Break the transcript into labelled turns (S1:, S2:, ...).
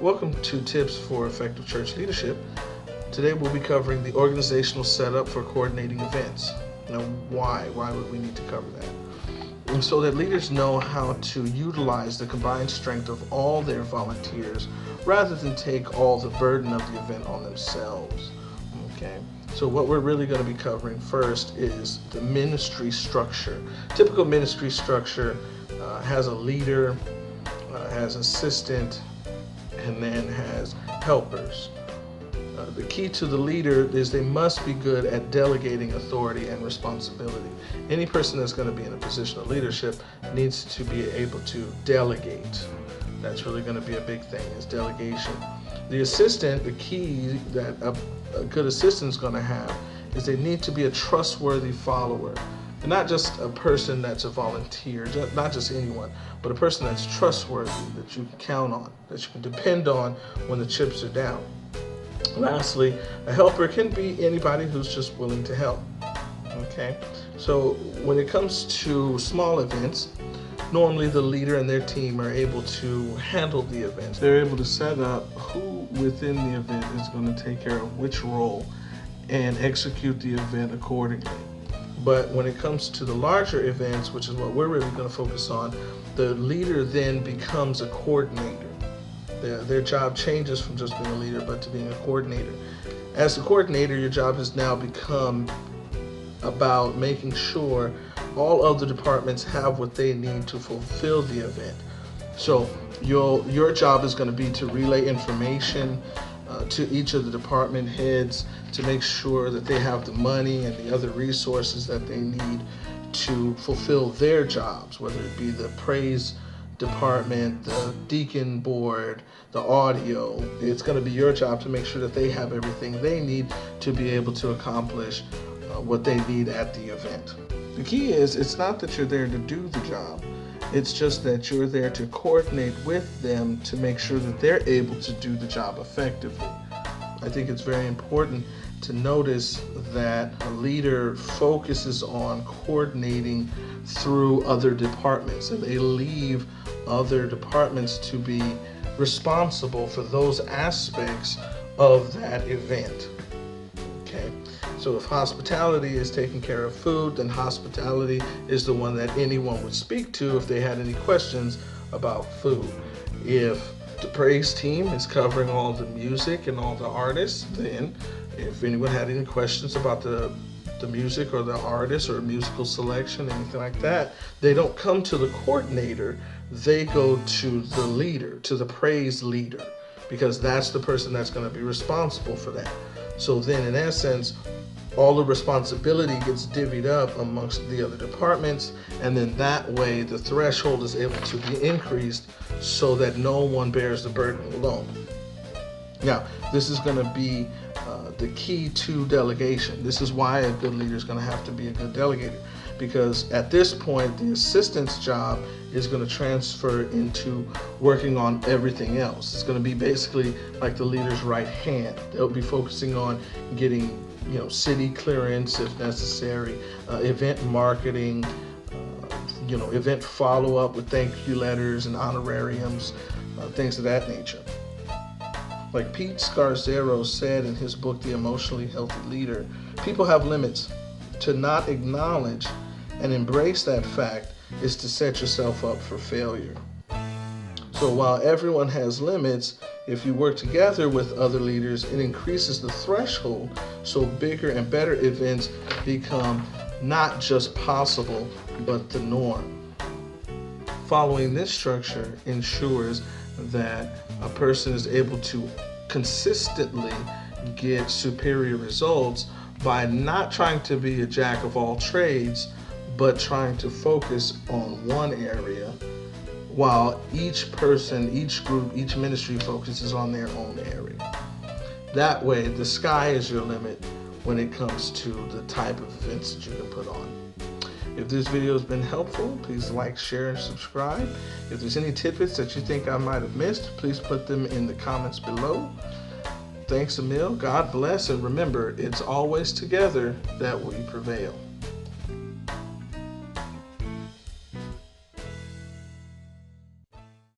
S1: Welcome to Tips for Effective Church Leadership. Today we'll be covering the organizational setup for coordinating events. Now, why? Why would we need to cover that? So that leaders know how to utilize the combined strength of all their volunteers rather than take all the burden of the event on themselves. Okay, so what we're really going to be covering first is the ministry structure. Typical ministry structure has a leader, has assistant, and then has helpers. The key to the leader is they must be good at delegating authority and responsibility. Any person that's going to be in a position of leadership needs to be able to delegate. That's really going to be a big thing, is delegation. The assistant, the key that a good assistant is going to have is they need to be a trustworthy follower. And not just a person that's a volunteer, not just anyone, but a person that's trustworthy, that you can count on, that you can depend on when the chips are down. Lastly, a helper can be anybody who's just willing to help. Okay, so when it comes to small events, normally the leader and their team are able to handle the events. They're able to set up who within the event is going to take care of which role and execute the event accordingly. But when it comes to the larger events, which is what we're really going to focus on, the leader then becomes a coordinator. Their job changes from just being a leader, but to being a coordinator. As a coordinator, your job has now become about making sure all other departments have what they need to fulfill the event. So your job is going to be to relay information to each of the department heads to make sure that they have the money and the other resources that they need to fulfill their jobs, whether it be the praise department, the deacon board, the audio. It's going to be your job to make sure that they have everything they need to be able to accomplish what they need at the event. The key is, it's not that you're there to do the job. It's just that you're there to coordinate with them to make sure that they're able to do the job effectively. I think it's very important to notice that a leader focuses on coordinating through other departments, and they leave other departments to be responsible for those aspects of that event. Okay, so if hospitality is taking care of food, then hospitality is the one that anyone would speak to if they had any questions about food. If the praise team is covering all the music and all the artists, then if anyone had any questions about the music or the artist or musical selection, anything like that, they don't come to the coordinator, they go to the leader, to the praise leader, because that's the person that's going to be responsible for that. So then in essence, all the responsibility gets divvied up amongst the other departments, and then that way the threshold is able to be increased so that no one bears the burden alone. Now, this is going to be the key to delegation. This is why a good leader is going to have to be a good delegator, because at this point, the assistant's job is going to transfer into working on everything else. It's going to be basically like the leader's right hand. They'll be focusing on getting city clearance if necessary, event marketing, event follow-up with thank you letters and honorariums, things of that nature. Like Pete Scarzaro said in his book, The Emotionally Healthy Leader, people have limits. To not acknowledge and embrace that fact is to set yourself up for failure. So while everyone has limits, if you work together with other leaders, it increases the threshold so bigger and better events become not just possible, but the norm. Following this structure ensures that a person is able to consistently get superior results by not trying to be a jack of all trades, but trying to focus on one area, while each person, each group, each ministry focuses on their own area. That way, the sky is your limit when it comes to the type of events that you can put on. If this video has been helpful, please like, share, and subscribe. If there's any tidbits that you think I might have missed, please put them in the comments below. Thanks a mil, God bless, and remember, it's always together that we prevail.